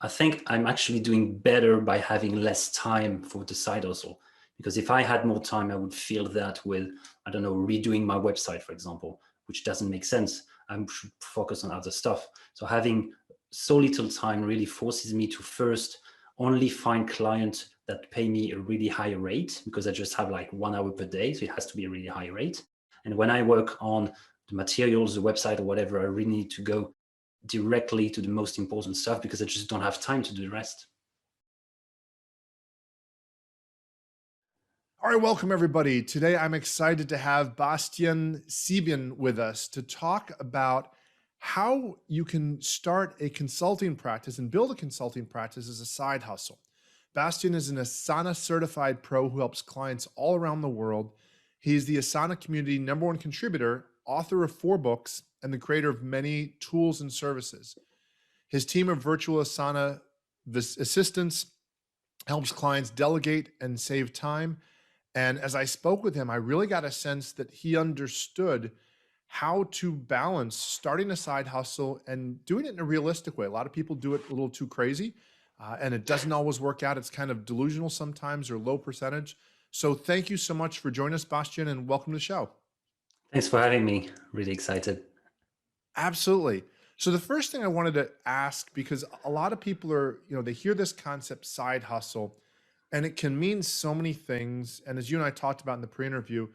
I think I'm actually doing better by having less time for the side hustle. Because if I had more time, I would fill that with, I don't know, redoing my website, for example, which doesn't make sense. I should focus on other stuff. So having so little time really forces me to first only find clients that pay me a really high rate, because I just have like 1 hour per day. So it has to be a really high rate. And when I work on the materials, the website or whatever, I really need to go directly to the most important stuff because I just don't have time to do the rest. All right, welcome everybody. Today I'm excited to have Bastien Siebman with us to talk about how you can start a consulting practice and build a consulting practice as a side hustle. Bastien is an Asana Certified Pro who helps clients all around the world. He's the Asana Community #1 contributor, author of 4 books, and the creator of many tools and services. His team of virtual Asana assistants helps clients delegate and save time. And as I spoke with him, I really got a sense that he understood how to balance starting a side hustle and doing it in a realistic way. A lot of people do it a little too crazy, and it doesn't always work out. It's kind of delusional sometimes or low percentage. So thank you so much for joining us, Bastien, and welcome to the show. Thanks for having me. Really excited. Absolutely. So the first thing I wanted to ask, because a lot of people are, they hear this concept side hustle, and it can mean so many things. And as you and I talked about in the pre-interview,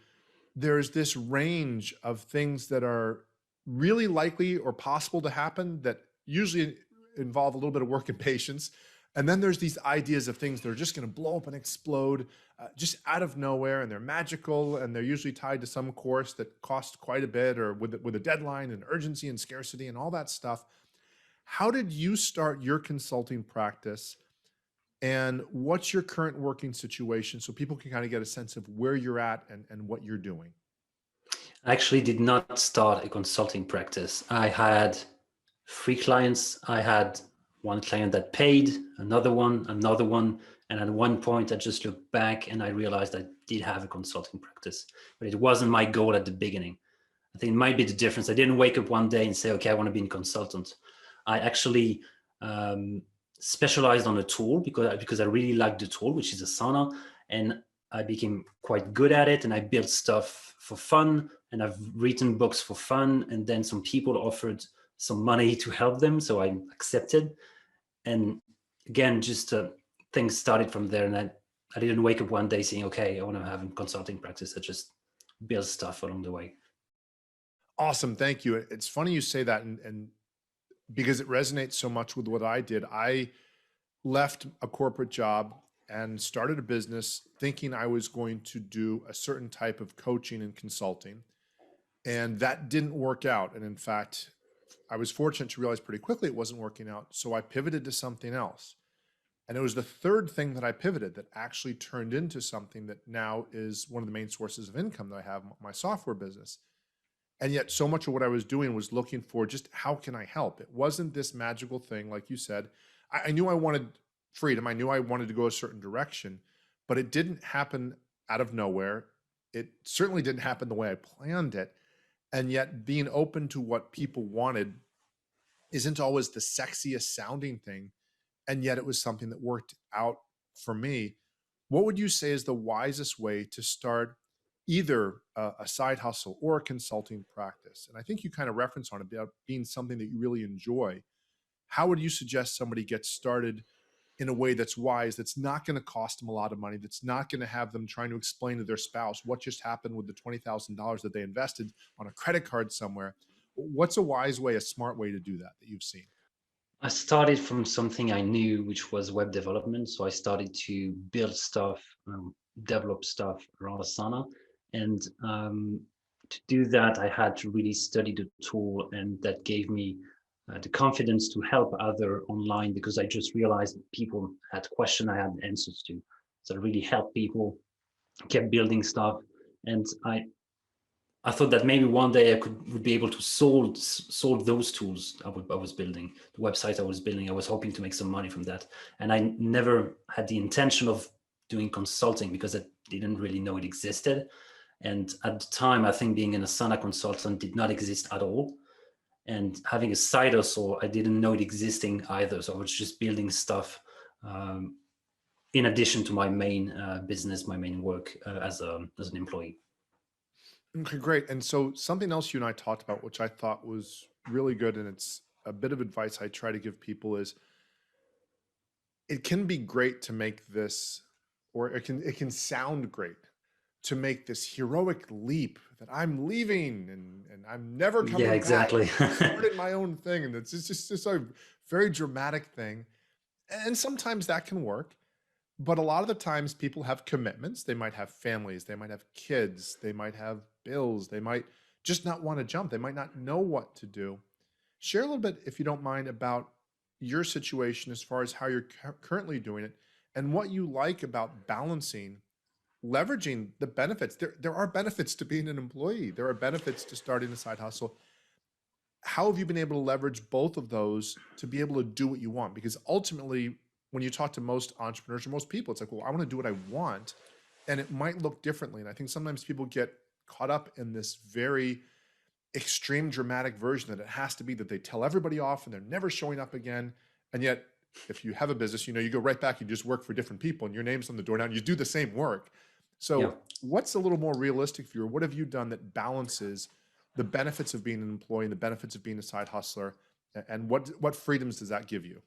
there's this range of things that are really likely or possible to happen that usually involve a little bit of work and patience. And then there's these ideas of things that are just going to blow up and explode just out of nowhere, and they're magical, and they're usually tied to some course that costs quite a bit, or with a deadline and urgency and scarcity and all that stuff. How did you start your consulting practice, and what's your current working situation so people can kind of get a sense of where you're at and what you're doing? I actually did not start a consulting practice. I had 3 clients. I had one client that paid, another one, and at one point I just looked back and I realized I did have a consulting practice, but it wasn't my goal at the beginning. I think it might be the difference. I didn't wake up one day and say, okay, I want to be a consultant. I actually specialized on a tool because I really liked the tool, which is Asana, and I became quite good at it, and I built stuff for fun, and I've written books for fun, and then some people offered some money to help them, so I accepted. And again, just things started from there, and I didn't wake up one day saying, okay, I want to have a consulting practice. I just built stuff along the way. Awesome. Thank you. It's funny you say that, and because it resonates so much with what I did. I left a corporate job and started a business thinking I was going to do a certain type of coaching and consulting. And that didn't work out. And in fact, I was fortunate to realize pretty quickly it wasn't working out. So I pivoted to something else. And it was the third thing that I pivoted that actually turned into something that now is one of the main sources of income that I have, my software business. And yet so much of what I was doing was looking for just how can I help? It wasn't this magical thing, like you said. I knew I wanted freedom. I knew I wanted to go a certain direction, but it didn't happen out of nowhere. It certainly didn't happen the way I planned it. And yet being open to what people wanted isn't always the sexiest sounding thing. And yet it was something that worked out for me. What would you say is the wisest way to start either a side hustle or a consulting practice? And I think you kind of reference on it about being something that you really enjoy. How would you suggest somebody get started in a way that's wise, that's not going to cost them a lot of money, that's not going to have them trying to explain to their spouse what just happened with the $20,000 that they invested on a credit card somewhere? What's a wise way, a smart way to do that that you've seen? I started from something I knew, which was web development. So I started to build stuff, develop stuff around Asana. And to do that, I had to really study the tool, and that gave me the confidence to help other online, because I just realized people had questions I had answers to. So I really helped people, kept building stuff. And I thought that maybe one day I would be able to solve those tools I was building, the website I was building. I was hoping to make some money from that, and I never had the intention of doing consulting because I didn't really know it existed. And at the time, I think being an Asana consultant did not exist at all. And having a side hustle, I didn't know it existing either. So I was just building stuff in addition to my main business, my main work as an employee. Okay, great. And so something else you and I talked about, which I thought was really good, and it's a bit of advice I try to give people, is it can be great to make this, or it can sound great to make this heroic leap that I'm leaving and I'm never Yeah, coming back. exactly. I'm starting my own thing, and it's just a very dramatic thing. And sometimes that can work. But a lot of the times people have commitments. They might have families, they might have kids, they might have bills, they might just not want to jump, they might not know what to do. Share a little bit, if you don't mind, about your situation as far as how you're currently doing it and what you like about balancing, leveraging the benefits. There are benefits to being an employee, there are benefits to starting a side hustle. How have you been able to leverage both of those to be able to do what you want? Because ultimately, when you talk to most entrepreneurs or most people, it's like, well, I want to do what I want. And it might look differently. And I think sometimes people get caught up in this very extreme dramatic version that it has to be that they tell everybody off and they're never showing up again. And yet, if you have a business, you go right back, you just work for different people and your name's on the door now and you do the same work. Yeah. So what's a little more realistic for you? Or what have you done that balances the benefits of being an employee and the benefits of being a side hustler? And what freedoms does that give you?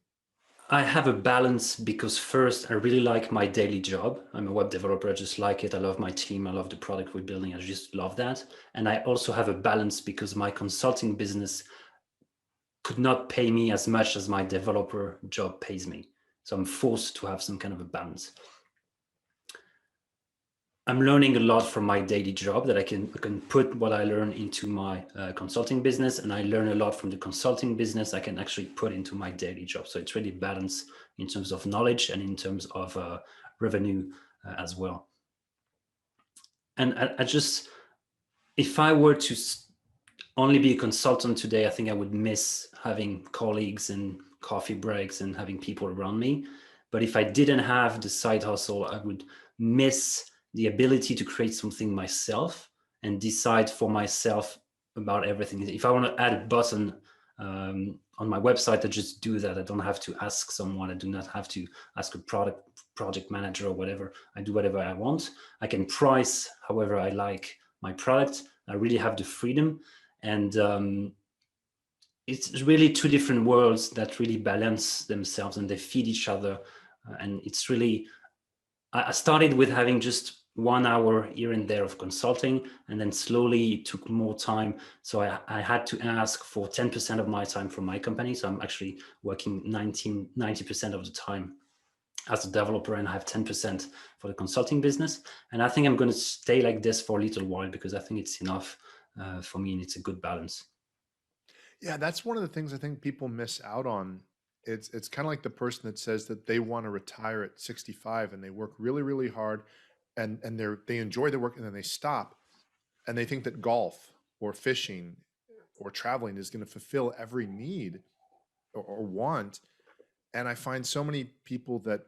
I have a balance because first, I really like my daily job. I'm a web developer. I just like it. I love my team. I love the product we're building. I just love that. And I also have a balance because my consulting business could not pay me as much as my developer job pays me. So I'm forced to have some kind of a balance. I'm learning a lot from my daily job that I can put what I learn into my consulting business, and I learn a lot from the consulting business I can actually put into my daily job. So it's really balanced in terms of knowledge and in terms of revenue as well. And I just, if I were to only be a consultant today, I think I would miss having colleagues and coffee breaks and having people around me. But if I didn't have the side hustle, I would miss the ability to create something myself and decide for myself about everything. If I want to add a button on my website, I just do that. I don't have to ask someone. I do not have to ask a project manager or whatever. I do whatever I want. I can price however I like my product. I really have the freedom. And it's really two different worlds that really balance themselves and they feed each other. And it's really, I started with having just 1 hour here and there of consulting, and then slowly it took more time. So I had to ask for 10% of my time from my company. So I'm actually working 90% of the time as a developer, and I have 10% for the consulting business. And I think I'm going to stay like this for a little while because I think it's enough for me and it's a good balance. Yeah, that's one of the things I think people miss out on. It's kind of like the person that says that they want to retire at 65 and they work really, really hard and they enjoy their work and then they stop and they think that golf or fishing or traveling is going to fulfill every need or want. And I find so many people that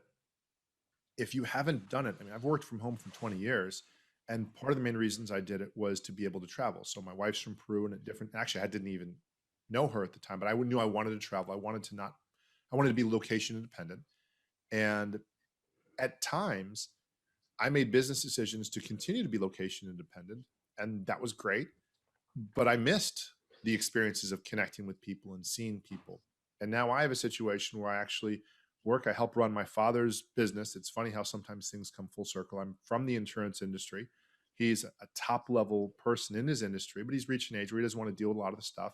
if you haven't done it, I mean, I've worked from home for 20 years, and part of the main reasons I did it was to be able to travel. So my wife's from Peru, and actually, I didn't even know her at the time, but I knew I wanted to travel. I wanted to be location independent. And at times, I made business decisions to continue to be location independent, and that was great. But I missed the experiences of connecting with people and seeing people. And now I have a situation where I actually work. I help run my father's business. It's funny how sometimes things come full circle. I'm from the insurance industry. He's a top level person in his industry, but he's reached an age where he doesn't want to deal with a lot of the stuff.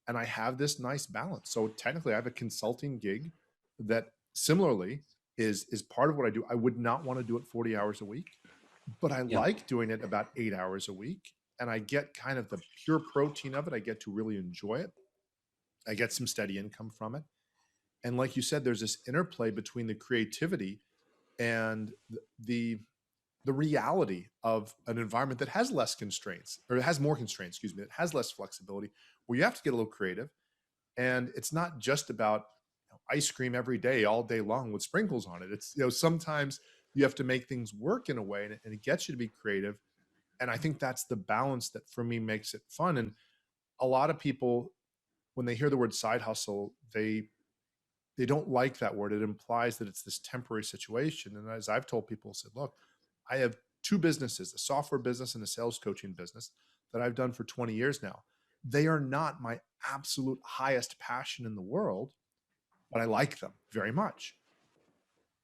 And I have this nice balance. So technically, I have a consulting gig that similarly is part of what I do. I would not want to do it 40 hours a week, but I Yeah. like doing it about 8 hours a week. And I get kind of the pure protein of it. I get to really enjoy it. I get some steady income from it. And like you said, there's this interplay between the creativity and the reality of an environment that has less constraints, or it has more constraints, excuse me, it has less flexibility, where you have to get a little creative. And it's not just about ice cream every day, all day long with sprinkles on it. It's, sometimes you have to make things work in a way, and it gets you to be creative. And I think that's the balance that for me makes it fun. And a lot of people when they hear the word side hustle, they don't like that word. It implies that it's this temporary situation. And as I've told people, I said, look, I have two businesses, a software business and a sales coaching business that I've done for 20 years now. They are not my absolute highest passion in the world, but I like them very much.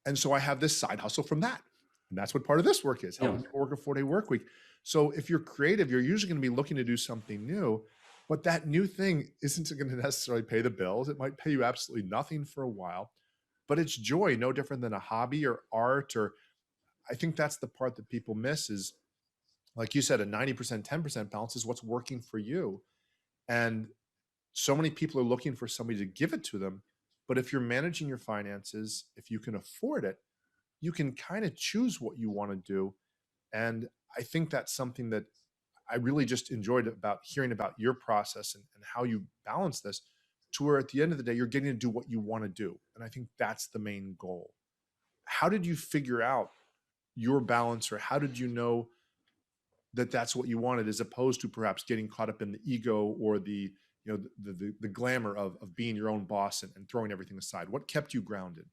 And so I have this side hustle from that. And that's what part of this work is, Yeah. helping people work a 4-day work week. So if you're creative, you're usually going to be looking to do something new, but that new thing isn't going to necessarily pay the bills. It might pay you absolutely nothing for a while, but it's joy, no different than a hobby or art. Or I think that's the part that people miss is, like you said, a 90%, 10% balance is what's working for you. And so many people are looking for somebody to give it to them. But if you're managing your finances, if you can afford it, you can kind of choose what you want to do. And I think that's something that I really just enjoyed about hearing about your process and how you balance this, to where at the end of the day, you're getting to do what you want to do. And I think that's the main goal. How did you figure out your balance, or how did you know that that's what you wanted, as opposed to perhaps getting caught up in the ego or the glamour of being your own boss and throwing everything aside? What kept you grounded?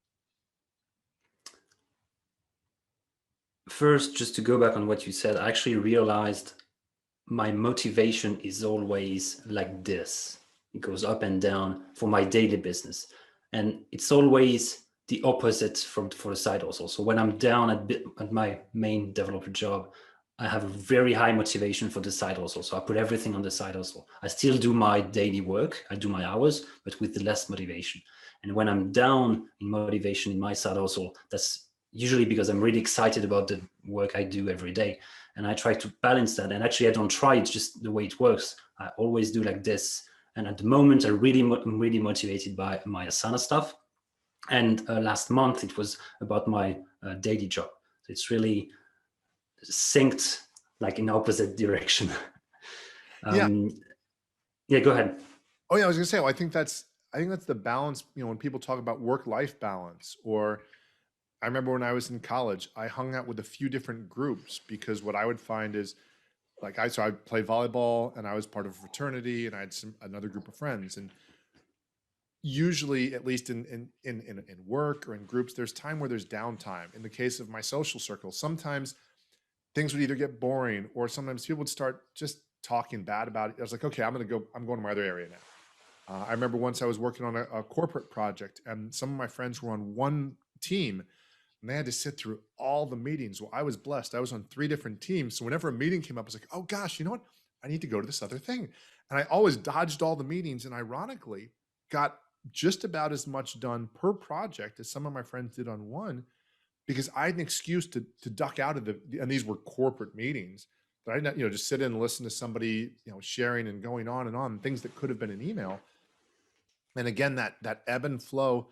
First, just to go back on what you said, I actually realized my motivation is always like this. It goes up and down for my daily business. And it's always the opposite for the side hustle. So when I'm down at my main developer job, I have a very high motivation for the side hustle. So I put everything on the side hustle. I still do my daily work. I do my hours, but with less motivation. And when I'm down in motivation in my side hustle, that's usually because I'm really excited about the work I do every day. And I try to balance that. And actually, I don't try, it's just the way it works. I always do like this. And at the moment, I'm really motivated by my Asana stuff. And last month, it was about my daily job. So it's really synced like in opposite direction. Yeah. Yeah, go ahead. Oh yeah, I was gonna say, well, I think that's the balance. When people talk about work-life balance, or I remember when I was in college, I hung out with a few different groups, because what I would find is, like, I played volleyball and I was part of a fraternity, and I had another group of friends. And usually, at least in work or in groups, there's time where there's downtime. In the case of my social circle, sometimes things would either get boring, or sometimes people would start just talking bad about it. I was like, okay, I'm going to my other area now. I remember once I was working on a corporate project, and some of my friends were on one team, and they had to sit through all the meetings. Well, I was blessed. I was on 3 different teams. So whenever a meeting came up, I was like, oh gosh, you know what? I need to go to this other thing. And I always dodged all the meetings, and ironically got just about as much done per project as some of my friends did on one, because I had an excuse to duck out of and these were corporate meetings, that I didn't, just sit in and listen to somebody, sharing and going on and on, things that could have been an email. And again, that ebb and flow,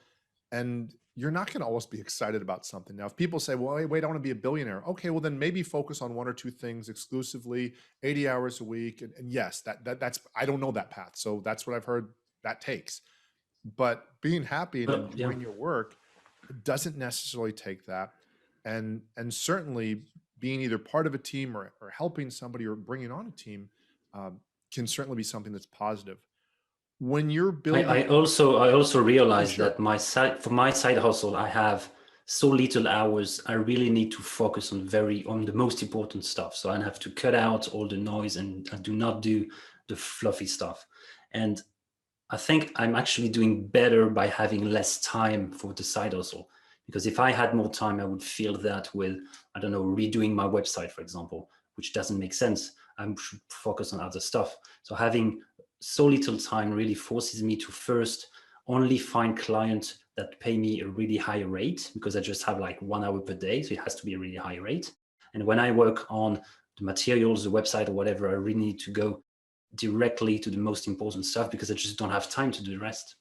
and you're not going to always be excited about something. Now, if people say, well, wait, I want to be a billionaire. Okay, well then maybe focus on 1 or 2 things exclusively, 80 hours a week. And yes, that's, I don't know that path. So that's what I've heard that takes. But being happy and Yeah. enjoying your work doesn't necessarily take that. And certainly being either part of a team, or helping somebody, or bringing on a team, can certainly be something that's positive. When you're building, I also oh, realized sure. that for my side hustle, I have so little hours. I really need to focus on the most important stuff. So I have to cut out all the noise, and I do not do the fluffy stuff. And I think I'm actually doing better by having less time for the side hustle. Because if I had more time, I would fill that with, I don't know, redoing my website, for example, which doesn't make sense. I should focus on other stuff. So having so little time really forces me to first only find clients that pay me a really high rate, because I just have like 1 hour per day. So it has to be a really high rate. And when I work on the materials, the website or whatever, I really need to go directly to the most important stuff, because I just don't have time to do the rest.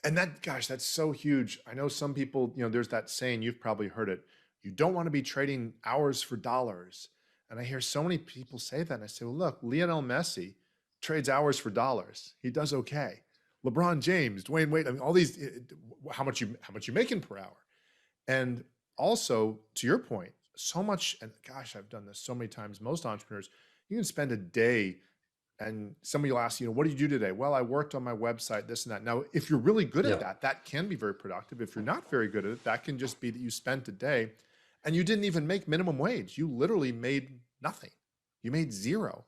And gosh, that's so huge. I know some people, there's that saying, you've probably heard it. You don't want to be trading hours for dollars. And I hear so many people say that. And I say, well, look, Lionel Messi trades hours for dollars. He does okay. LeBron James, Dwayne Wade, I mean, all these, how much you making per hour? And also, to your point, so much, and gosh, I've done this so many times. Most entrepreneurs, you can spend a day and somebody will ask, what did you do today? Well, I worked on my website, this and that. Now, if you're really good at Yeah. that, that can be very productive. If you're not very good at it, that can just be that you spent a day and you didn't even make minimum wage. You literally made nothing. You made zero.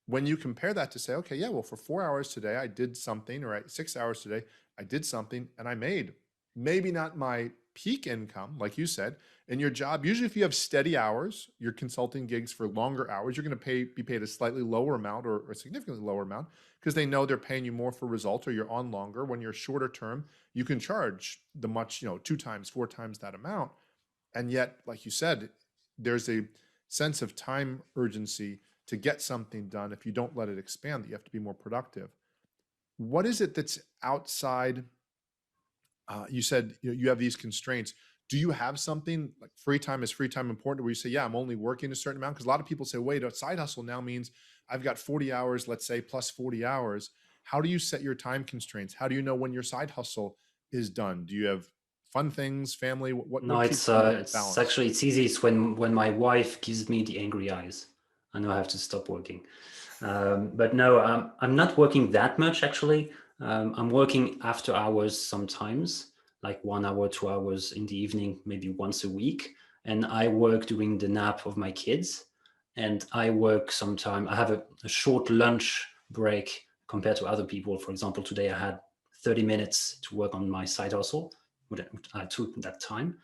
When you compare that to say, okay, yeah, well, for 4 hours today, I did something, or 6 hours today, I did something, and I made maybe not my peak income, like you said, in your job. Usually, if you have steady hours, your consulting gigs for longer hours, you're going to be paid a slightly lower amount or a significantly lower amount because they know they're paying you more for results, or you're on longer. When you're shorter term, you can charge the much, 2 times, 4 times that amount. And yet, like you said, there's a sense of time urgency to get something done. If you don't let it expand, that you have to be more productive. What is it that's outside? You said you have these constraints. Do you have something like free time? Is free time important, where you say, yeah, I'm only working a certain amount? Because a lot of people say, wait, a side hustle now means I've got 40 hours, let's say, plus 40 hours. How do you set your time constraints? How do you know when your side hustle is done? Do you have fun things, family? No, What it's keeps you it's balanced? actually it's easy. It's when my wife gives me the angry eyes. I know I have to stop working. But no, I'm not working that much actually. I'm working after hours sometimes, like 1 hour, 2 hours in the evening, maybe once a week. And I work during the nap of my kids. And I work sometime. I have a short lunch break compared to other people. For example, today I had 30 minutes to work on my side hustle. I took that time.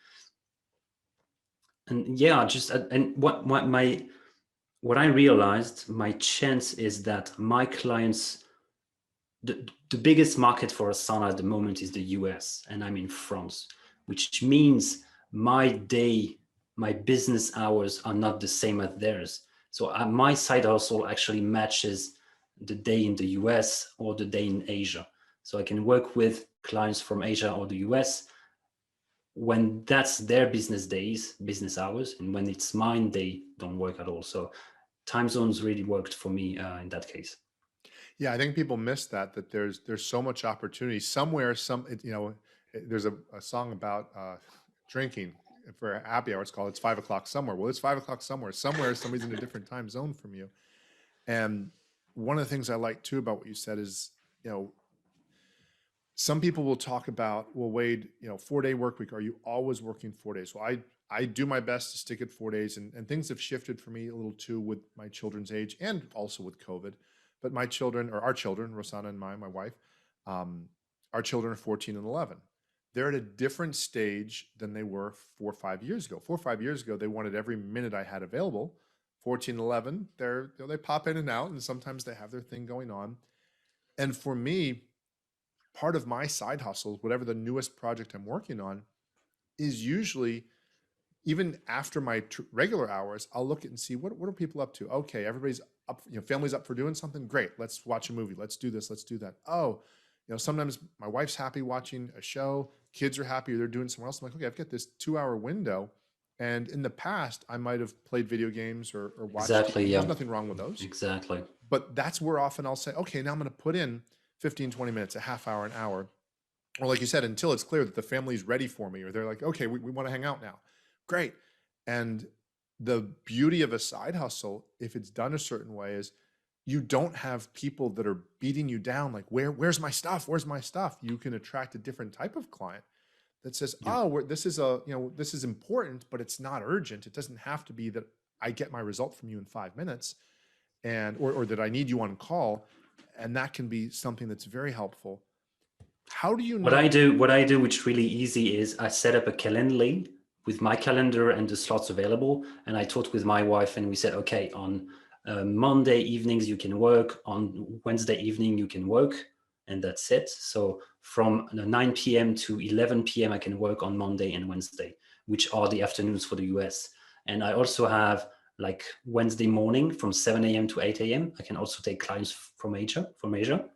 And yeah, just and what I realized, my chance is that my clients, the biggest market for Asana at the moment is the US, and I'm in France, which means my business hours are not the same as theirs. So my side hustle actually matches the day in the US or the day in Asia. So I can work with clients from Asia or the US when that's their business days, business hours, and when it's mine, they don't work at all. So time zones really worked for me in that case. Yeah, I think people miss that there's so much opportunity somewhere. There's a song about drinking for a happy hour. It's called "It's 5 o'clock somewhere." Well, it's 5 o'clock somewhere. Somewhere, somebody's in a different time zone from you. And one of the things I like too about what you said is, you know, some people will talk about, well, Wade, 4 day work week. Are you always working 4 days? Well, I do my best to stick at 4 days, and things have shifted for me a little too with my children's age and also with COVID. But my children, or our children, Rosanna and my wife, um, our children are 14 and 11. They're at a different stage than they were 4 or 5 years ago. 4 or 5 years ago, they wanted every minute I had available. 14, 11, they pop in and out, and sometimes they have their thing going on. And for me, part of my side hustles, whatever the newest project I'm working on, is usually even after my regular hours, I'll look at and see what are people up to. Okay, everybody's up, family's up for doing something. Great, let's watch a movie. Let's do this. Let's do that. Oh, sometimes my wife's happy watching a show. Kids are happy, or they're doing somewhere else. I'm like, okay, I've got this 2 hour window. And in the past, I might have played video games or watched Exactly. TV. There's Yeah. nothing wrong with those. Exactly. But that's where often I'll say, okay, now I'm going to put in 15, 20 minutes, a half hour, an hour. Or like you said, until it's clear that the family's ready for me, or they're like, okay, we want to hang out now. Great. And the beauty of a side hustle, if it's done a certain way, is you don't have people that are beating you down like, where's my stuff? Where's my stuff? You can attract a different type of client that says, Yeah. oh, this is important, but it's not urgent. It doesn't have to be that I get my result from you in 5 minutes, or that I need you on call. And that can be something that's very helpful. How do you What know? I do, what I do, which really easy, is I set up a Calendly with my calendar and the slots available, and I talked with my wife, and we said, okay, on Monday evenings you can work, on Wednesday evening you can work, and that's it. So from 9 p.m. to 11 p.m. I can work on Monday and Wednesday, which are the afternoons for the US. And I also have like Wednesday morning from 7 a.m. to 8 a.m. I can also take clients from Asia.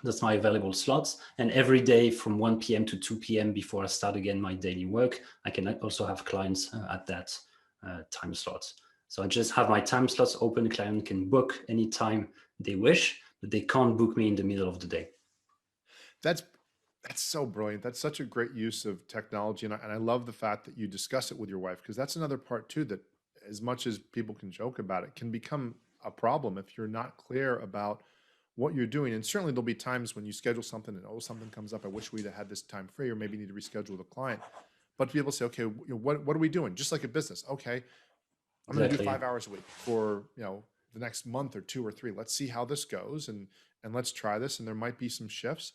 That's my available slots. And every day from 1 p.m. to 2 p.m. before I start again my daily work, I can also have clients at that time slots. So I just have my time slots open. The client can book anytime they wish, but they can't book me in the middle of the day. That's that's so brilliant. That's such a great use of technology, and I love the fact that you discuss it with your wife, because that's another part too that, as much as people can joke about it, can become a problem if you're not clear about what you're doing. And certainly there'll be times when you schedule something and, oh, something comes up. I wish we'd have had this time free, or maybe need to reschedule the client. But to be able to say, okay, what are we doing? Just like a business. Okay, I'm going to do Exactly. 5 hours a week for, the next month or 2 or 3. Let's see how this goes, and let's try this. And there might be some shifts,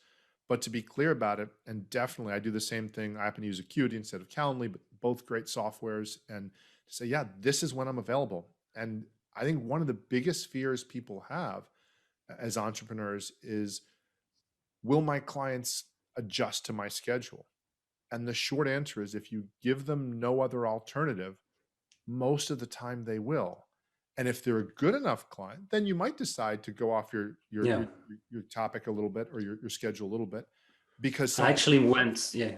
but to be clear about it. And definitely I do the same thing. I happen to use Acuity instead of Calendly, but both great softwares. And to say, yeah, this is when I'm available. And I think one of the biggest fears people have as entrepreneurs is, will my clients adjust to my schedule? And the short answer is, if you give them no other alternative, most of the time they will. And if they're a good enough client, then you might decide to go off Yeah. your topic a little bit, or your schedule a little bit, because I something.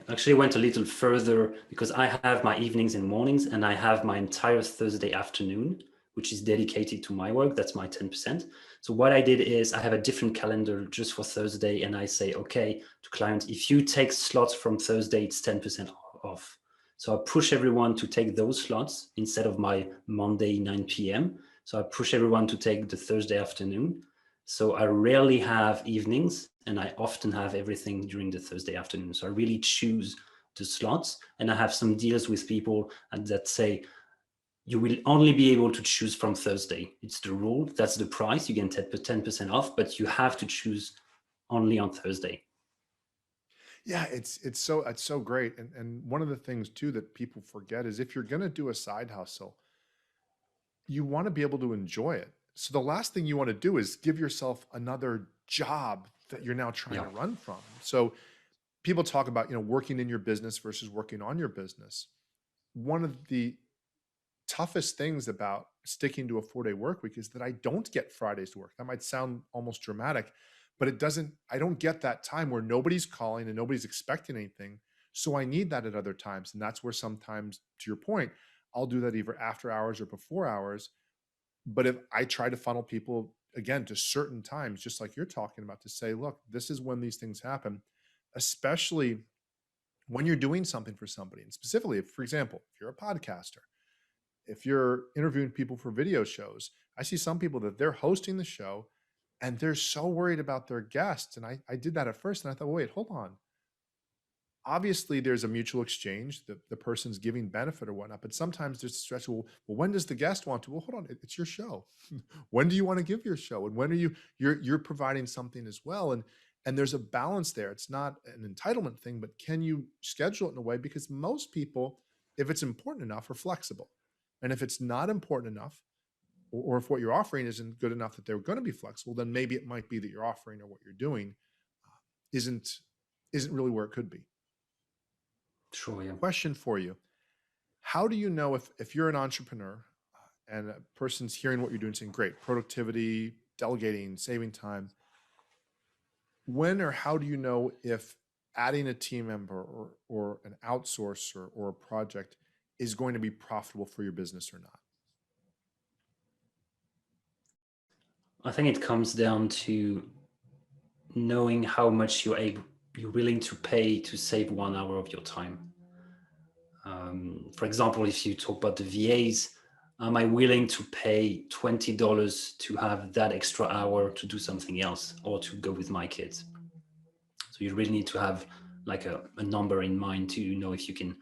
actually went a little further because I have my evenings and mornings, and I have my entire Thursday afternoon, which is dedicated to my work. That's my 10%. So what I did is I have a different calendar just for Thursday, and I say, okay, to clients, if you take slots from Thursday, it's 10% off. So I push everyone to take those slots instead of my Monday 9 p.m. So I push everyone to take the Thursday afternoon. So I rarely have evenings, and I often have everything during the Thursday afternoon. So I really choose the slots, and I have some deals with people that say, you will only be able to choose from Thursday. It's the rule. That's the price. You can get 10% off, but you have to choose only on Thursday. Yeah, it's so great. And one of the things too that people forget is, if you're going to do a side hustle, you want to be able to enjoy it. So the last thing you want to do is give yourself another job that you're now trying Yeah. to run from. So people talk about, working in your business versus working on your business. One of the toughest things about sticking to a 4-day work week is that I don't get Fridays to work. That might sound almost dramatic, but I don't get that time where nobody's calling and nobody's expecting anything. So I need that at other times. And that's where sometimes, to your point, I'll do that either after hours or before hours. But if I try to funnel people again to certain times, just like you're talking about, to say, look, this is when these things happen, especially when you're doing something for somebody. And specifically, if, for example, if you're a podcaster, if you're interviewing people for video shows, I see some people that they're hosting the show and they're so worried about their guests. And I did that at first, and I thought, well, wait, hold on. Obviously, there's a mutual exchange, the person's giving benefit or whatnot, but sometimes there's a stretch. Well, when does the guest want to? Well, hold on, it's your show. When do you want to give your show? And when are you're providing something as well? And there's a balance there. It's not an entitlement thing, but can you schedule it in a way? Because most people, if it's important enough, are flexible. And if it's not important enough, or if what you're offering isn't good enough that they're going to be flexible, then maybe it might be that your offering or what you're doing isn't isn't really where it could be. Sure. Yeah. Question for you: how do you know if you're an entrepreneur, and a person's hearing what you're doing, saying, "Great, productivity, delegating, saving time"? When or how do you know if adding a team member, or an outsourcer, or a project is going to be profitable for your business or not? I think it comes down to knowing how much you're willing to pay to save 1 hour of your time. For example, if you talk about the VAs, am I willing to pay $20 to have that extra hour to do something else or to go with my kids? So you really need to have like a number in mind to know if you can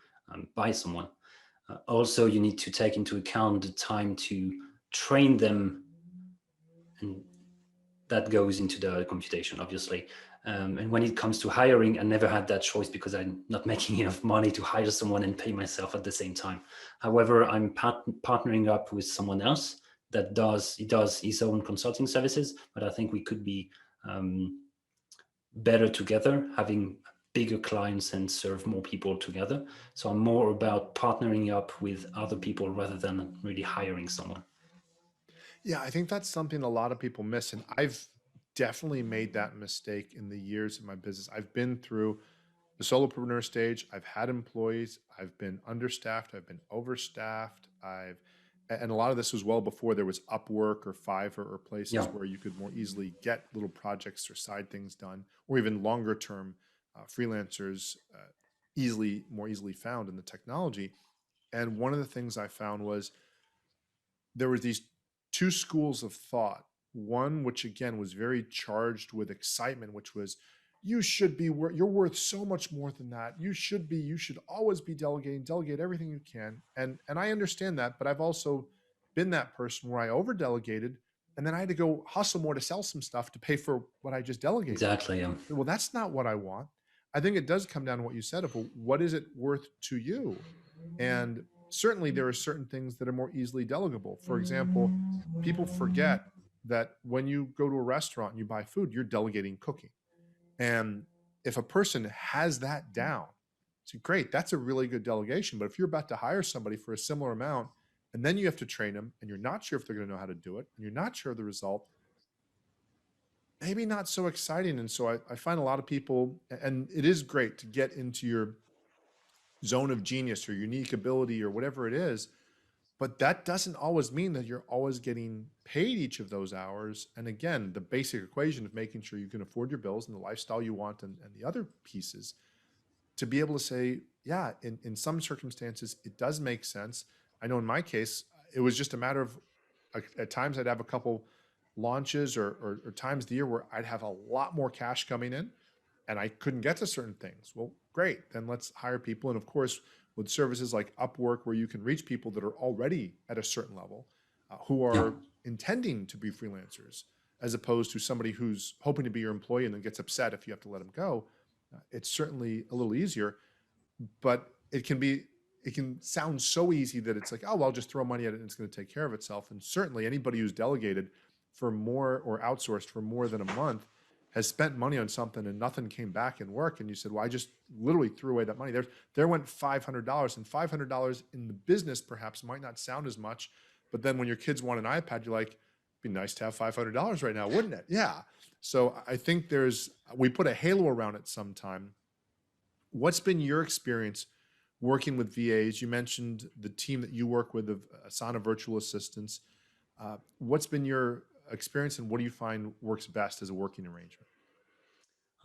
buy someone. Also, you need to take into account the time to train them, and that goes into the computation, obviously. And when it comes to hiring, I never had that choice because I'm not making enough money to hire someone and pay myself at the same time. However, I'm partnering up with someone else that does his own consulting services, but I think we could be better together, having bigger clients and serve more people together. So I'm more about partnering up with other people rather than really hiring someone. Yeah, I think that's something a lot of people miss. And I've definitely made that mistake in the years of my business. I've been through the solopreneur stage. I've had employees. I've been understaffed. I've been overstaffed. And a lot of this was well before there was Upwork or Fiverr, or places Yeah. where you could more easily get little projects or side things done, or even longer term freelancers, more easily found in the technology. And one of the things I found was, there were these two schools of thought. One, which again was very charged with excitement, which was, you should be, you're worth so much more than that. You should always be delegating, delegate everything you can. And I understand that, but I've also been that person where I over delegated and then I had to go hustle more to sell some stuff to pay for what I just delegated. Exactly. Well, that's not what I want. I think it does come down to what you said of, well, what is it worth to you? And certainly there are certain things that are more easily delegable. For example, people forget that when you go to a restaurant and you buy food, you're delegating cooking. And if a person has that down, it's great. That's a really good delegation. But if you're about to hire somebody for a similar amount, and then you have to train them, and you're not sure if they're going to know how to do it, and you're not sure of the result, maybe not so exciting. And so I find a lot of people, and it is great to get into your zone of genius or unique ability or whatever it is, but that doesn't always mean that you're always getting paid each of those hours. And again, the basic equation of making sure you can afford your bills and the lifestyle you want and the other pieces, to be able to say, yeah, in some circumstances, it does make sense. I know in my case, it was just a matter of, at times I'd have a couple launches or times of the year where I'd have a lot more cash coming in and I couldn't get to certain things. Well, great. Then let's hire people. And of course, with services like Upwork, where you can reach people that are already at a certain level, who Yeah. are intending to be freelancers, as opposed to somebody who's hoping to be your employee and then gets upset if you have to let them go. It's certainly a little easier, but it can sound so easy that it's like, oh, well, I'll just throw money at it and it's going to take care of itself. And certainly anybody who's delegated for more or outsourced for more than a month has spent money on something and nothing came back in work. And you said, well, I just literally threw away that money. There went $500, and $500 in the business perhaps might not sound as much, but then when your kids want an iPad, you're like, it'd be nice to have $500 right now, wouldn't it? Yeah. So I think we put a halo around it sometime. What's been your experience working with VAs? You mentioned the team that you work with of Asana virtual assistants. What's been your experience and what do you find works best as a working arrangement?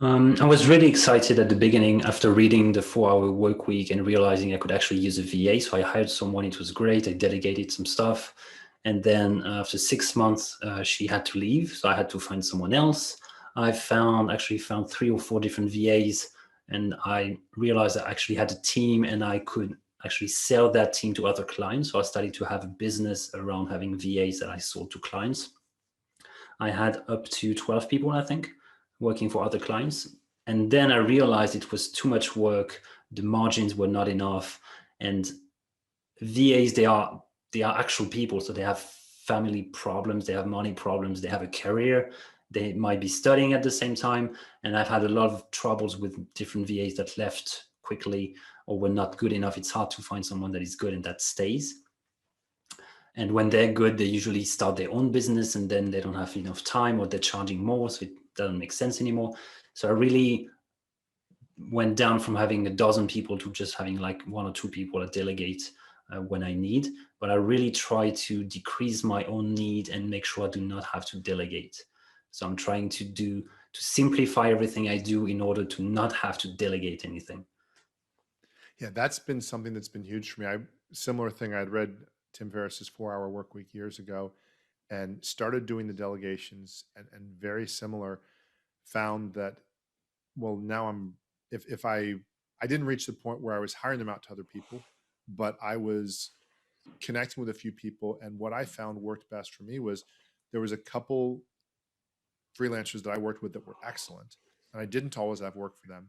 I was really excited at the beginning after reading the 4-hour work week and realizing I could actually use a VA. So I hired someone. It was great. I delegated some stuff. And then after 6 months, she had to leave. So I had to find someone else. I actually found 3 or 4 different VAs. And I realized I actually had a team and I could actually sell that team to other clients. So I started to have a business around having VAs that I sold to clients. I had up to 12 people, I think, working for other clients. And then I realized it was too much work. The margins were not enough. And VAs, they are actual people. So they have family problems, they have money problems, they have a career, they might be studying at the same time. And I've had a lot of troubles with different VAs that left quickly or were not good enough. It's hard to find someone that is good and that stays. And when they're good, they usually start their own business and then they don't have enough time or they're charging more. So it doesn't make sense anymore. So I really went down from having a dozen people to just having like 1 or 2 people that delegate when I need. But I really try to decrease my own need and make sure I do not have to delegate. So I'm trying to simplify everything I do in order to not have to delegate anything. Yeah, that's been something that's been huge for me. Similar thing, I'd read Tim Ferriss's 4-Hour Work Week years ago and started doing the delegations and very similar, found that, well, now if I didn't reach the point where I was hiring them out to other people, but I was connecting with a few people. And what I found worked best for me was there was a couple freelancers that I worked with that were excellent, and I didn't always have work for them.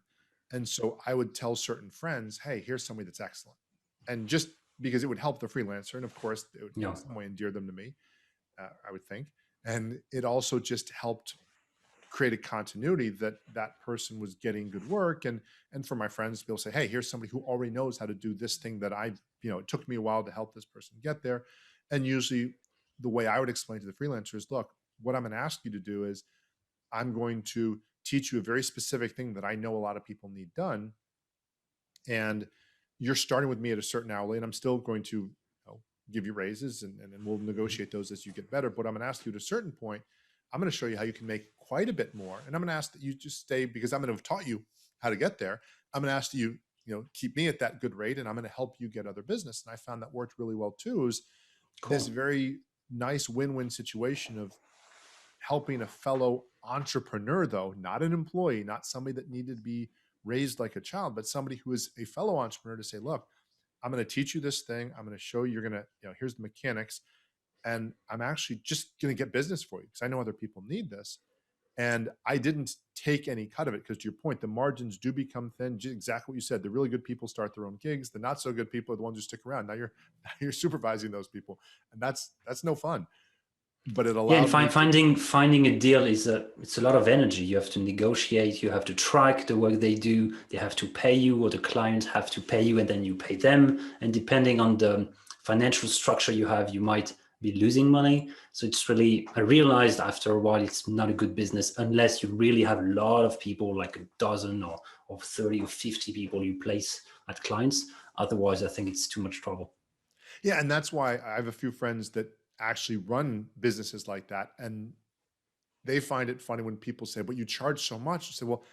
And so I would tell certain friends, hey, here's somebody that's excellent. And just because it would help the freelancer. And of course, it would Yeah. in some way endear them to me, I would think. And it also just helped create a continuity that that person was getting good work. And for my friends to be able to say, hey, here's somebody who already knows how to do this thing that it took me a while to help this person get there. And usually the way I would explain to the freelancers, look, what I'm going to ask you to do is I'm going to teach you a very specific thing that I know a lot of people need done. And you're starting with me at a certain hourly, and I'm still going to give you raises and we'll negotiate those as you get better. But I'm going to ask you at a certain point, I'm going to show you how you can make quite a bit more. And I'm going to ask that you just stay, because I'm going to have taught you how to get there. I'm going to ask that you, keep me at that good rate, and I'm going to help you get other business. And I found that worked really well too. Is Cool. this very nice win-win situation of helping a fellow entrepreneur, though, not an employee, not somebody that needed to be raised like a child, but somebody who is a fellow entrepreneur to say, look, I'm going to teach you this thing. I'm going to show you, you're going to, here's the mechanics. And I'm actually just going to get business for you because I know other people need this. And I didn't take any cut of it because, to your point, the margins do become thin. Exactly what you said. The really good people start their own gigs. The not so good people are the ones who stick around. Now you're supervising those people, and that's no fun. But it Yeah, and allowed me finding a deal it's a lot of energy. You have to negotiate, you have to track the work they do, they have to pay you, or the clients have to pay you, and then you pay them. And depending on the financial structure you have, you might be losing money. So it's really, I realized after a while, it's not a good business unless you really have a lot of people, like a dozen or 30 or 50 people you place at clients. Otherwise, I think it's too much trouble. Yeah, and that's why I have a few friends that actually run businesses like that, and they find it funny when people say, "But you charge so much." I say, "Well,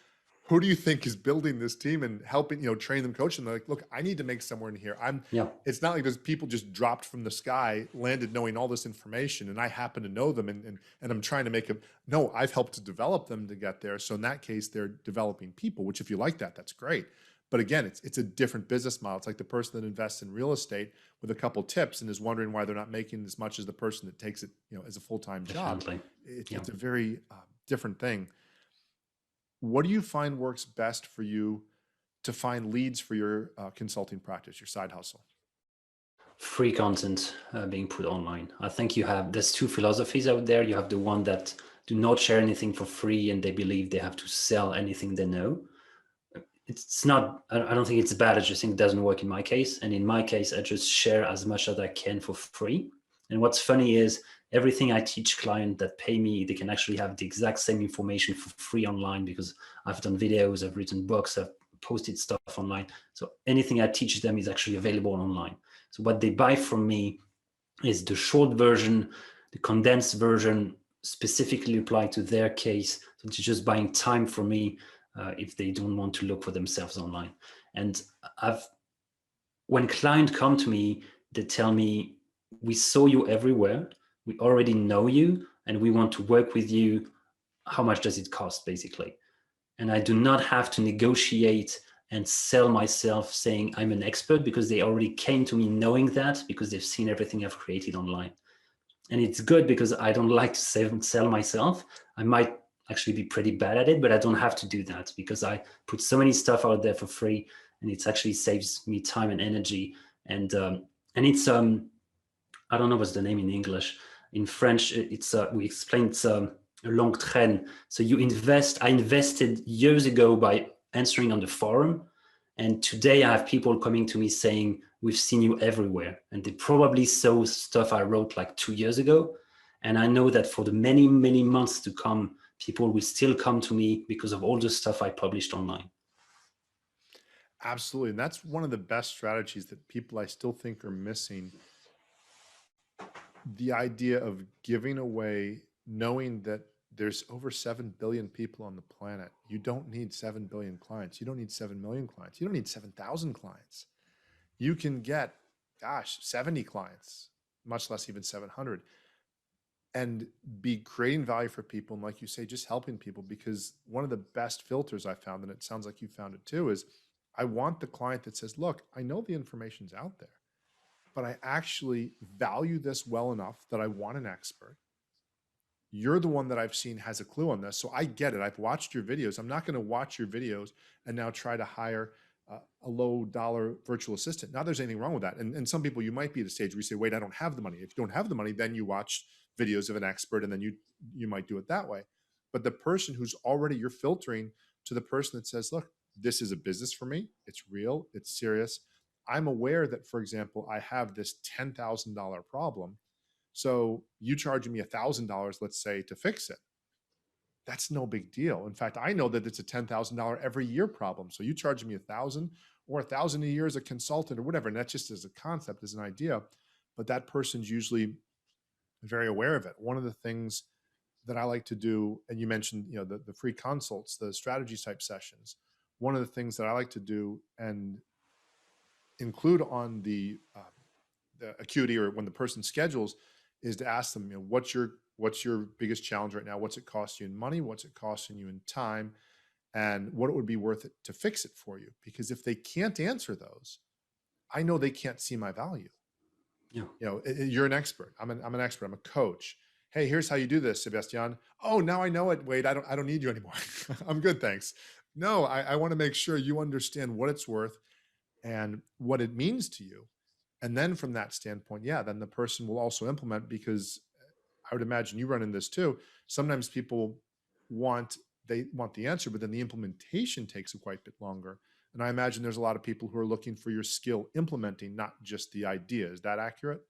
who do you think is building this team and helping, train them, coach them?" They're like, "Look, I need to make somewhere in here. Yeah. It's not like there's people just dropped from the sky, landed knowing all this information, and I happen to know them, and I'm trying to make them. No, I've helped to develop them to get there. So in that case, they're developing people. Which, if you like that, that's great. But again, it's a different business model. It's like the person that invests in real estate with a couple tips and is wondering why they're not making as much as the person that takes it, as a full-time job. Definitely. Yeah. It's a very different thing. What do you find works best for you to find leads for your consulting practice, your side hustle? Free content being put online. I think there's two philosophies out there. You have the one that do not share anything for free and they believe they have to sell anything they know. It's not, I don't think it's bad. I just think it doesn't work in my case. And in my case, I just share as much as I can for free. And what's funny is everything I teach clients that pay me, they can actually have the exact same information for free online because I've done videos, I've written books, I've posted stuff online. So anything I teach them is actually available online. So what they buy from me is the short version, the condensed version, specifically applied to their case. So they're just buying time from me if they don't want to look for themselves online. And when clients come to me, they tell me, we saw you everywhere, we already know you, and we want to work with you. How much does it cost, basically? And I do not have to negotiate and sell myself saying I'm an expert because they already came to me knowing that because they've seen everything I've created online. And it's good because I don't like to sell myself. I might actually be pretty bad at it, but I don't have to do that because I put so many stuff out there for free, and it actually saves me time and energy. And it's I don't know what's the name in English. In French, it's we explained it's a long train. So I invested years ago by answering on the forum, and today I have people coming to me saying, we've seen you everywhere. And they probably saw stuff I wrote like 2 years ago. And I know that for the many, many months to come, people will still come to me because of all the stuff I published online. Absolutely. And that's one of the best strategies that people I still think are missing. The idea of giving away, knowing that there's over 7 billion people on the planet. You don't need 7 billion clients. You don't need 7 million clients. You don't need 7,000 clients. You can get, 70 clients, much less even 700, and be creating value for people. And like you say, just helping people, because one of the best filters I found, and it sounds like you found it too, is I want the client that says, look, I know the information's out there, but I actually value this well enough that I want an expert. You're the one that I've seen has a clue on this. So I get it. I've watched your videos. I'm not going to watch your videos and now try to hire a low dollar virtual assistant. Not there's anything wrong with that. And some people, you might be at a stage where you say, wait, I don't have the money. If you don't have the money, then you watch videos of an expert and then you might do it that way. But the person who's already, you're filtering to the person that says, look, this is a business for me. It's real. It's serious. I'm aware that, for example, I have this $10,000 problem. So you charging me $1,000, let's say, to fix it, that's no big deal. In fact, I know that it's a $10,000 every year problem. So you charging me 1,000 or 1,000 a year as a consultant or whatever. And that's just as a concept, as an idea. But that person's usually very aware of it. One of the things that I like to do, and you mentioned, the free consults, the strategy type sessions. One of the things that I like to do and include on the acuity, or when the person schedules, is to ask them, what's your biggest challenge right now? What's it cost you in money? What's it costing you in time? And what it would be worth it to fix it for you? Because if they can't answer those, I know they can't see my value. Yeah. You're an expert. I'm an expert. I'm a coach. Hey, here's how you do this, Sebastian. Oh, now I know it. Wait, I don't need you anymore. I'm good, thanks. No, I want to make sure you understand what it's worth and what it means to you. And then from that standpoint, yeah, then the person will also implement, because I would imagine you run in this too. Sometimes people want they want the answer, but then the implementation takes a quite bit longer. And I imagine there's a lot of people who are looking for your skill implementing, not just the idea. Is that accurate?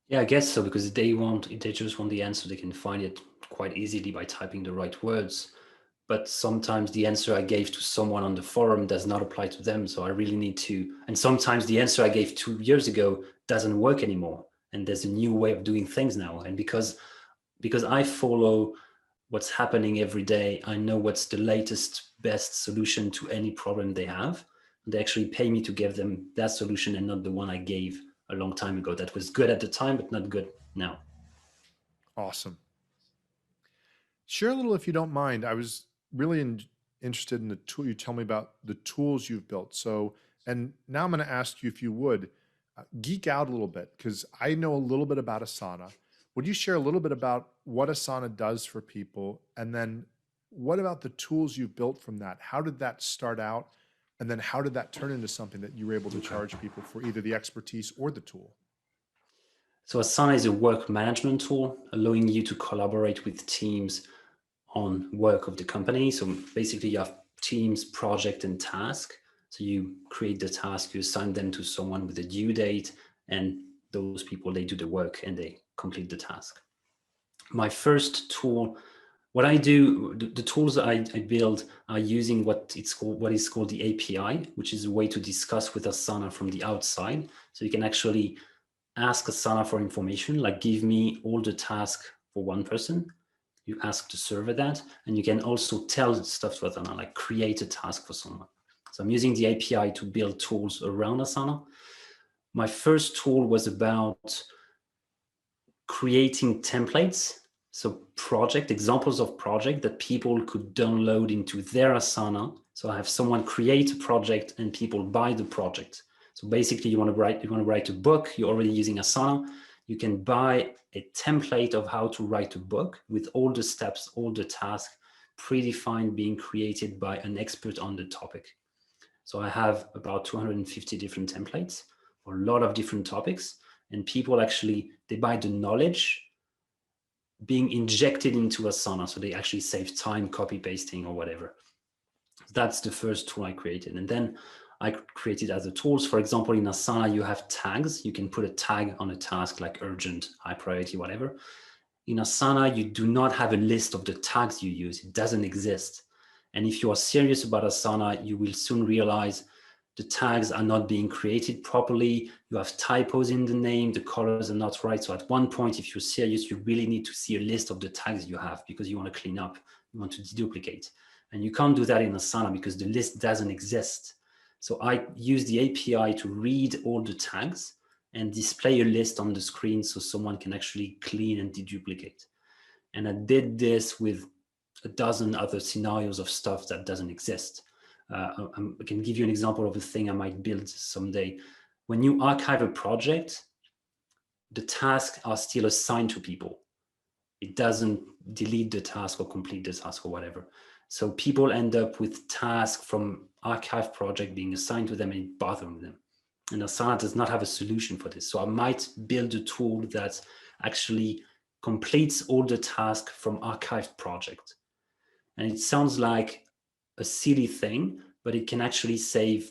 Yeah, I guess so, because they just want the answer. They can find it quite easily by typing the right words. But sometimes the answer I gave to someone on the forum does not apply to them. So I really need to, and sometimes the answer I gave 2 years ago doesn't work anymore. And there's a new way of doing things now. And because I follow what's happening every day, I know what's the latest, best solution to any problem they have. They actually pay me to give them that solution and not the one I gave a long time ago that was good at the time, but not good now. Awesome. Share a little, if you don't mind. I was really interested in the tool. You tell me about the tools you've built. So, and now I'm going to ask you, if you would geek out a little bit, because I know a little bit about Asana. Would you share a little bit about what Asana does for people? And then what about the tools you've built from that? How did that start out? And then how did that turn into something that you were able to Okay. charge people for either the expertise or the tool? So Asana is a work management tool allowing you to collaborate with teams on work of the company. So basically you have teams, project, and task. So you create the task, you assign them to someone with a due date, and those people, they do the work and they complete the task. My first tool, what I do, the tools I build are using what is called the API, which is a way to discuss with Asana from the outside. So you can actually ask Asana for information, like give me all the tasks for one person. You ask the server that, and you can also tell stuff to Asana, like create a task for someone. So I'm using the API to build tools around Asana. My first tool was about creating templates. So examples of project that people could download into their Asana. So I have someone create a project and people buy the project. So basically you want to write a book, you're already using Asana. You can buy a template of how to write a book with all the steps, all the tasks predefined, being created by an expert on the topic. So I have about 250 different templates for a lot of different topics. And people actually, they buy the knowledge being injected into Asana. So they actually save time copy pasting or whatever. That's the first tool I created. And then I created other tools. For example, in Asana, you have tags. You can put a tag on a task like urgent, high priority, whatever. In Asana, you do not have a list of the tags you use. It doesn't exist. And if you are serious about Asana, you will soon realize the tags are not being created properly. You have typos in the name, the colors are not right. So at one point, if you're serious, you really need to see a list of the tags you have because you want to clean up, you want to deduplicate. And you can't do that in Asana because the list doesn't exist. So I use the API to read all the tags and display a list on the screen so someone can actually clean and deduplicate. And I did this with a dozen other scenarios of stuff that doesn't exist. I can give you an example of a thing I might build someday. When you archive a project, the tasks are still assigned to people. It doesn't delete the task or complete the task or whatever. So people end up with tasks from archive project being assigned to them and bothering them. And Asana does not have a solution for this. So I might build a tool that actually completes all the tasks from archived project. And it sounds like a silly thing, but it can actually save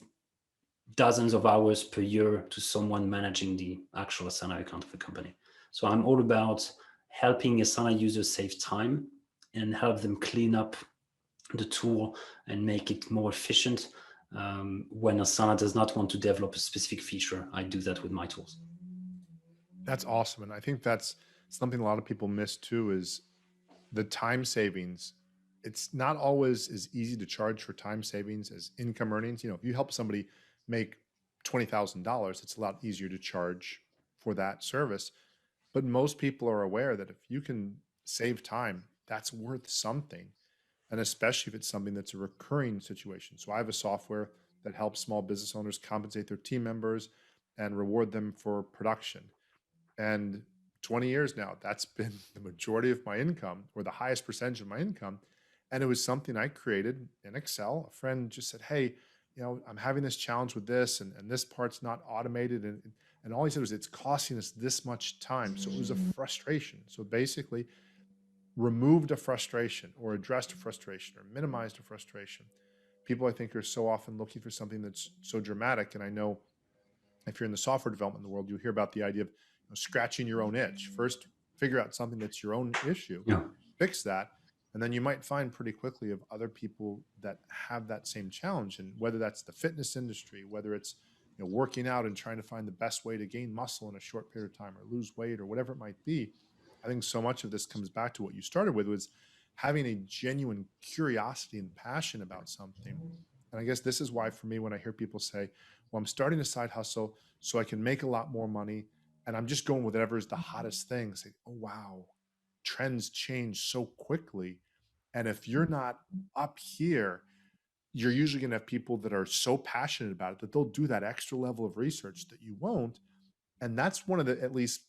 dozens of hours per year to someone managing the actual Asana account of a company. So I'm all about helping Asana users save time and help them clean up the tool and make it more efficient. When Asana does not want to develop a specific feature, I do that with my tools. That's awesome. And I think that's something a lot of people miss too, is the time savings. It's not always as easy to charge for time savings as income earnings. If you help somebody make $20,000, it's a lot easier to charge for that service. But most people are aware that if you can save time, that's worth something. And especially if it's something that's a recurring situation. So I have a software that helps small business owners compensate their team members and reward them for production. And 20 years now, that's been the majority of my income, or the highest percentage of my income. And it was something I created in Excel. A friend just said, hey, I'm having this challenge with this, and this part's not automated. And all he said was, it's costing us this much time. So it was a frustration. So basically, removed a frustration, or addressed a frustration, or minimized a frustration. People, I think, are so often looking for something that's so dramatic. And I know if you're in the software development world, you hear about the idea of scratching your own itch. First, figure out something that's your own issue, Yeah. fix that, and then you might find pretty quickly of other people that have that same challenge. And whether that's the fitness industry, whether it's working out and trying to find the best way to gain muscle in a short period of time, or lose weight, or whatever it might be, I think so much of this comes back to what you started with, was having a genuine curiosity and passion about something. And I guess this is why, for me, when I hear people say, well, I'm starting a side hustle so I can make a lot more money, and I'm just going with whatever is the hottest thing, say, oh, wow, trends change so quickly. And if you're not up here, you're usually going to have people that are so passionate about it that they'll do that extra level of research that you won't. And that's one of the, at least,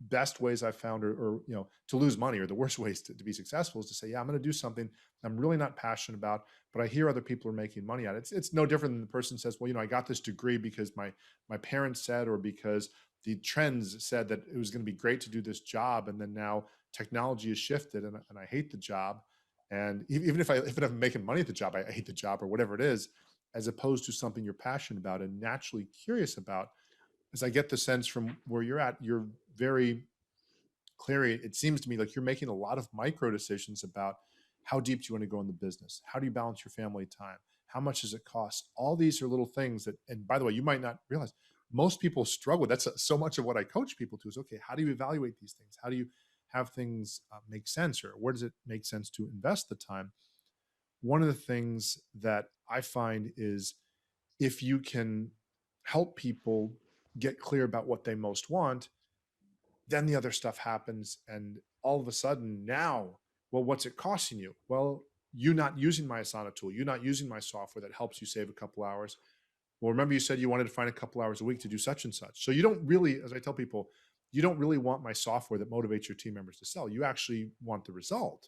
best ways I've found, or to lose money, or the worst ways to be successful, is to say, yeah, I'm going to do something I'm really not passionate about, but I hear other people are making money at it. It's no different than the person says, well, I got this degree because my parents said, or because the trends said that it was going to be great to do this job. And then now technology has shifted, and I hate the job. And even if I'm making money at the job, I hate the job, or whatever it is, as opposed to something you're passionate about and naturally curious about. As I get the sense from where you're at, you're very clear. It seems to me like you're making a lot of micro decisions about how deep do you want to go in the business? How do you balance your family time? How much does it cost? All these are little things that, and by the way, you might not realize, most people struggle. That's so much of what I coach people to, is, okay, how do you evaluate these things? How do you have things make sense, or where does it make sense to invest the time? One of the things that I find is, if you can help people get clear about what they most want, then the other stuff happens. And all of a sudden now, well, what's it costing you? Well, you not using my Asana tool, you not using my software that helps you save a couple hours. Well, remember you said you wanted to find a couple hours a week to do such and such. So you don't really, as I tell people, you don't really want my software that motivates your team members to sell. You actually want the result.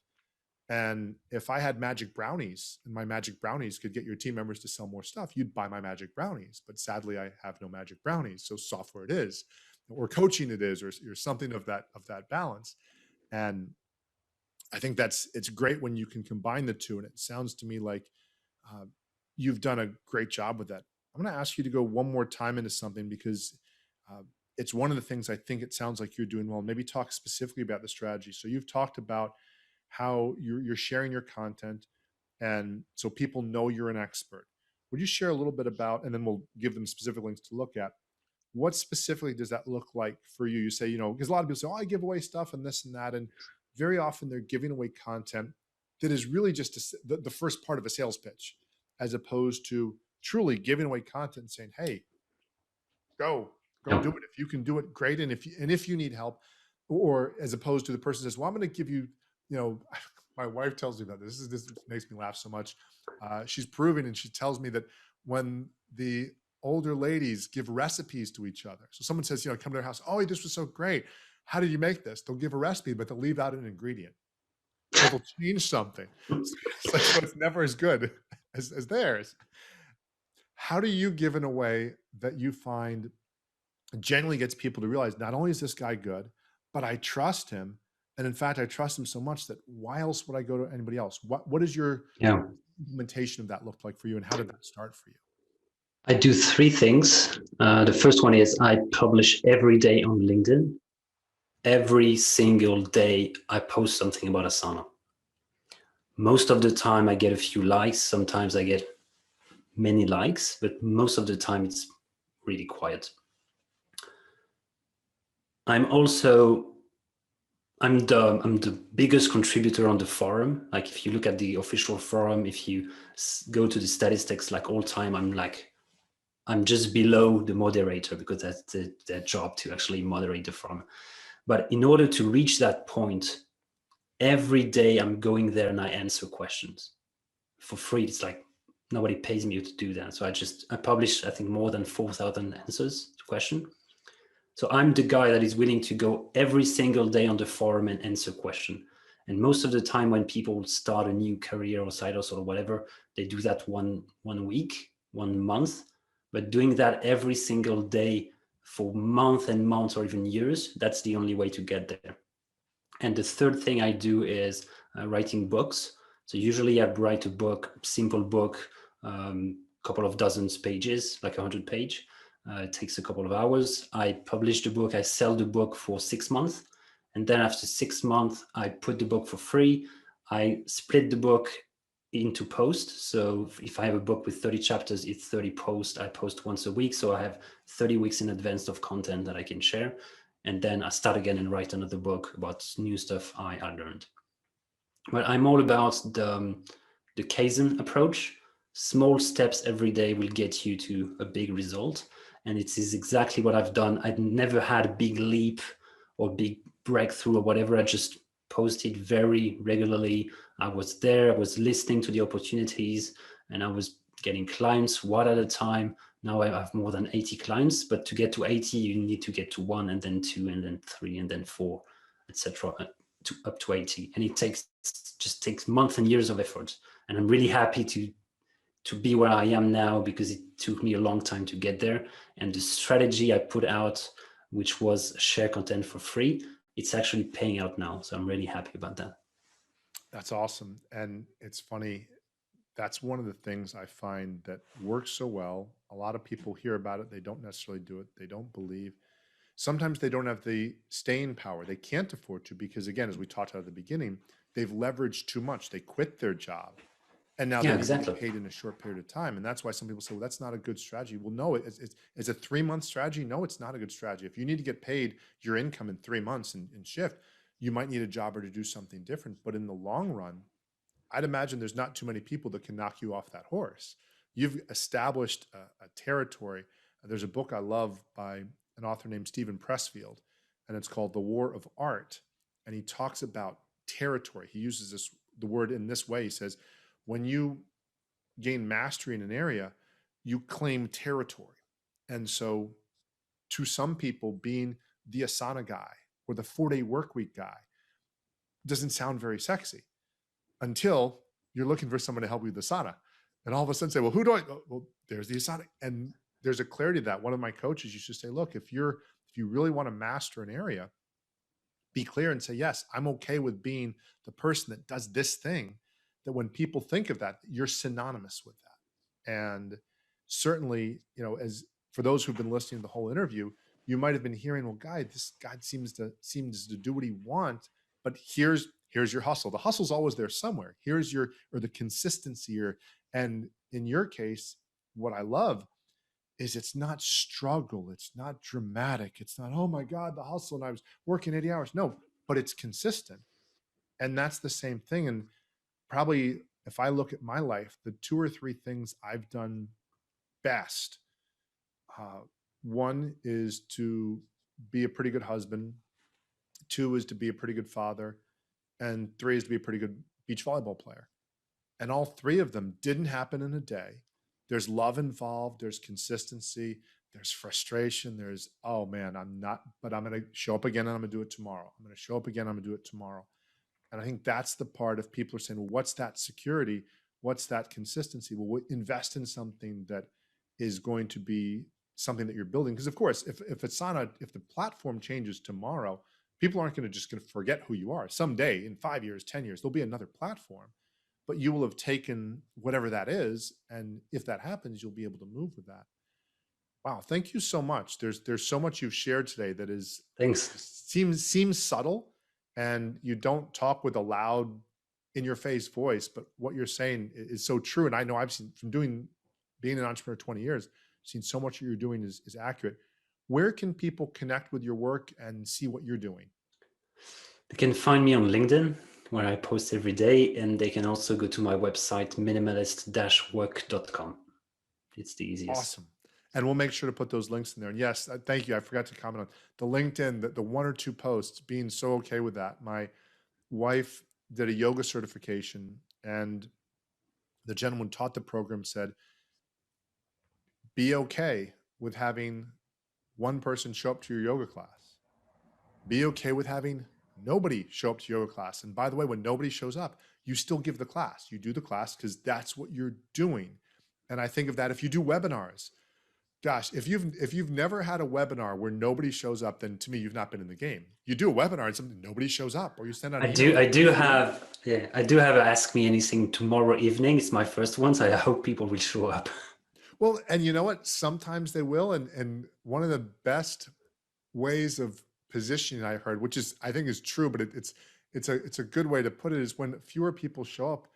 And if I had magic brownies, and my magic brownies could get your team members to sell more stuff, you'd buy my magic brownies. But sadly, I have no magic brownies. So software it is, or coaching it is, or something of that balance. And I think it's great when you can combine the two. And it sounds to me like uh, you've done a great job with that. I'm going to ask you to go one more time into something, because it's one of the things I think it sounds like you're doing well. Maybe talk specifically about the strategy. So you've talked about how you're sharing your content, and so people know you're an expert. Would you share a little bit about, and then we'll give them specific links to look at, what specifically does that look like for you? You say, because a lot of people say, oh, I give away stuff and this and that. And very often they're giving away content that is really just the first part of a sales pitch, as opposed to truly giving away content and saying, hey, go do it. If you can do it, great. And if you need help, or as opposed to the person says, well, I'm going to give you, my wife tells me about this. This makes me laugh so much. She's Peruvian, and she tells me that when the older ladies give recipes to each other, so someone says, come to their house, oh, this was so great, how did you make this? They'll give a recipe, but they'll leave out an ingredient. So they'll change something. So it's never as good as theirs. How do you give in a way that you find generally gets people to realize, not only is this guy good, but I trust him. And in fact, I trust him so much that why else would I go to anybody else? What is your implementation of that look like for you, and how did that start for you? I do three things. The first one is I publish every day on LinkedIn. Every single day I post something about Asana. Most of the time I get a few likes. Sometimes I get many likes, but most of the time it's really quiet. I'm the biggest contributor on the forum. Like, if you look at the official forum, if you go to the statistics, like all time, I'm like I'm just below the moderator because that's their job to actually moderate the forum. But in order to reach that point, every day I'm going there and I answer questions for free. It's like nobody pays me to do that. So I publish, I think, more than 4,000 answers to question. So I'm the guy that is willing to go every single day on the forum and answer question. And most of the time when people start a new career or side hustle or whatever, they do that one week, 1 month. But doing that every single day for months and months or even years, that's the only way to get there. And the third thing I do is writing books. So usually I write a book, simple book, couple of dozens pages, like 100 page. It takes a couple of hours. I publish the book, I sell the book for 6 months. And then after 6 months, I put the book for free. I split the book into posts. So if I have a book with 30 chapters, it's 30 posts. I post once a week. So I have 30 weeks in advance of content that I can share. And then I start again and write another book about new stuff I learned. But I'm all about the Kaizen approach. Small steps every day will get you to a big result. And it is exactly what I've done. I've never had a big leap or big breakthrough or whatever. I just posted very regularly. I was there, I was listening to the opportunities, and I was getting clients one at a time. Now I have more than 80 clients, but to get to 80, you need to get to 1 and then 2 and then 3 and then 4, etc. Up to 80. And it just takes months and years of effort. And I'm really happy to be where I am now because it took me a long time to get there. And the strategy I put out, which was share content for free, it's actually paying out now. So I'm really happy about that. That's awesome. And it's funny. That's one of the things I find that works so well. A lot of people hear about it. They don't necessarily do it. They don't believe. Sometimes they don't have the staying power. They can't afford to because, again, as we talked about at the beginning, they've leveraged too much. They quit their job and now they're going to get paid in a short period of time. And that's why some people say, well, that's not a good strategy. Well, no, it's a 3-month strategy. No, it's not a good strategy. If you need to get paid your income in 3 months and shift, you might need a job or to do something different. But in the long run, I'd imagine there's not too many people that can knock you off that horse. You've established a territory. There's a book I love by an author named Stephen Pressfield, and it's called The War of Art. And he talks about territory. He uses the word in this way. He says, when you gain mastery in an area, you claim territory. And so to some people, being the Asana guy or the 4-day work week guy doesn't sound very sexy until you're looking for someone to help you with Asana. And all of a sudden say, well, who do I, well, there's the Asana. And there's a clarity to that. One of my coaches used to say, look, if you really want to master an area, be clear and say, yes, I'm okay with being the person that does this thing, that when people think of that, you're synonymous with that. And certainly, as for those who've been listening to the whole interview, you might have been hearing, well, this guy seems to do what he wants, but here's your hustle. The hustle's always there somewhere. Here's the consistency here. And in your case, what I love is it's not struggle. It's not dramatic. It's not, oh my God, the hustle and I was working 80 hours. No, but it's consistent. And that's the same thing. And probably if I look at my life, the 2 or 3 things I've done best, one is to be a pretty good husband. 2 is to be a pretty good father. And 3 is to be a pretty good beach volleyball player. And all 3 of them didn't happen in a day. There's love involved. There's consistency. There's frustration. There's, oh man, I'm going to show up again and I'm going to do it tomorrow. I'm going to show up again. I'm going to do it tomorrow. And I think that's the part of people are saying, well, what's that security? What's that consistency? Well, we invest in something that is going to be something that you're building. Because of course, if the platform changes tomorrow, people aren't going to forget who you are. Someday in 5 years, 10 years, there'll be another platform, but you will have taken whatever that is. And if that happens, you'll be able to move with that. Wow. Thank you so much. There's so much you've shared today that is, seems subtle, and you don't talk with a loud in your face voice, but what you're saying is so true. And I know I've seen from being an entrepreneur 20 years, seen so much of what you're doing is accurate. Where can people connect with your work and see what you're doing? They can find me on LinkedIn, where I post every day, and they can also go to my website, minimalist-work.com. It's the easiest. Awesome. And we'll make sure to put those links in there. And yes, thank you. I forgot to comment on the LinkedIn, the one or two posts, being so okay with that. My wife did a yoga certification, and the gentleman taught the program said, be okay with having one person show up to your yoga class. Be okay with having nobody show up to yoga class. And by the way, when nobody shows up, you still give the class. You do the class because that's what you're doing. And I think of that if you do webinars. Gosh, if you've never had a webinar where nobody shows up, then to me, you've not been in the game. You do a webinar and something, nobody shows up, or you send out an email. I do have a Ask Me Anything tomorrow evening. It's my first one, so I hope people will show up. Well, and you know what? Sometimes they will. And one of the best ways of positioning I heard, which is I think is true, but it's a good way to put it, is when fewer people show up,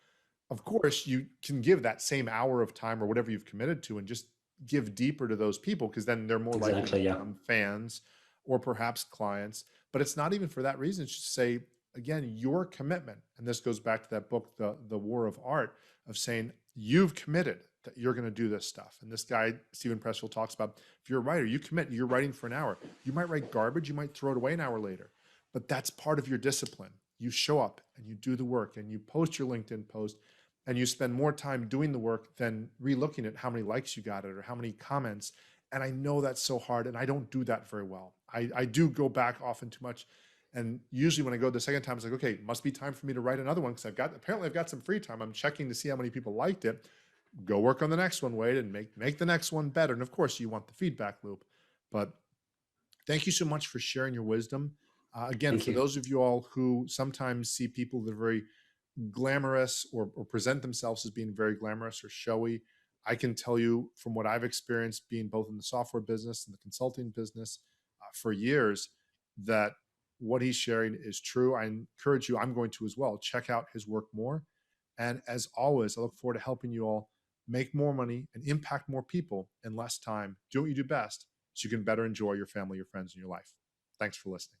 of course you can give that same hour of time or whatever you've committed to and just give deeper to those people, because then they're more likely to become fans or perhaps clients. But it's not even for that reason. It's just say, again, your commitment. And this goes back to that book, The War of Art, of saying you've committed that you're going to do this stuff. And this guy, Stephen Pressfield, talks about, if you're a writer, you commit, you're writing for an hour. You might write garbage, you might throw it away an hour later, but that's part of your discipline. You show up and you do the work and you post your LinkedIn post, and you spend more time doing the work than re-looking at how many likes you got it or how many comments. And I know that's so hard, and I don't do that very well. I do go back often too much. And usually when I go the second time, it's like, okay, it must be time for me to write another one, because apparently I've got some free time. I'm checking to see how many people liked it. Go work on the next one, Wade, and make the next one better. And of course, you want the feedback loop. But thank you so much for sharing your wisdom. Again, for those of you all who sometimes see people that are very glamorous or present themselves as being very glamorous or showy, I can tell you from what I've experienced being both in the software business and the consulting business for years, that what he's sharing is true. I encourage you, I'm going to as well, check out his work more. And as always, I look forward to helping you all make more money and impact more people in less time. Do what you do best so you can better enjoy your family, your friends, and your life. Thanks for listening.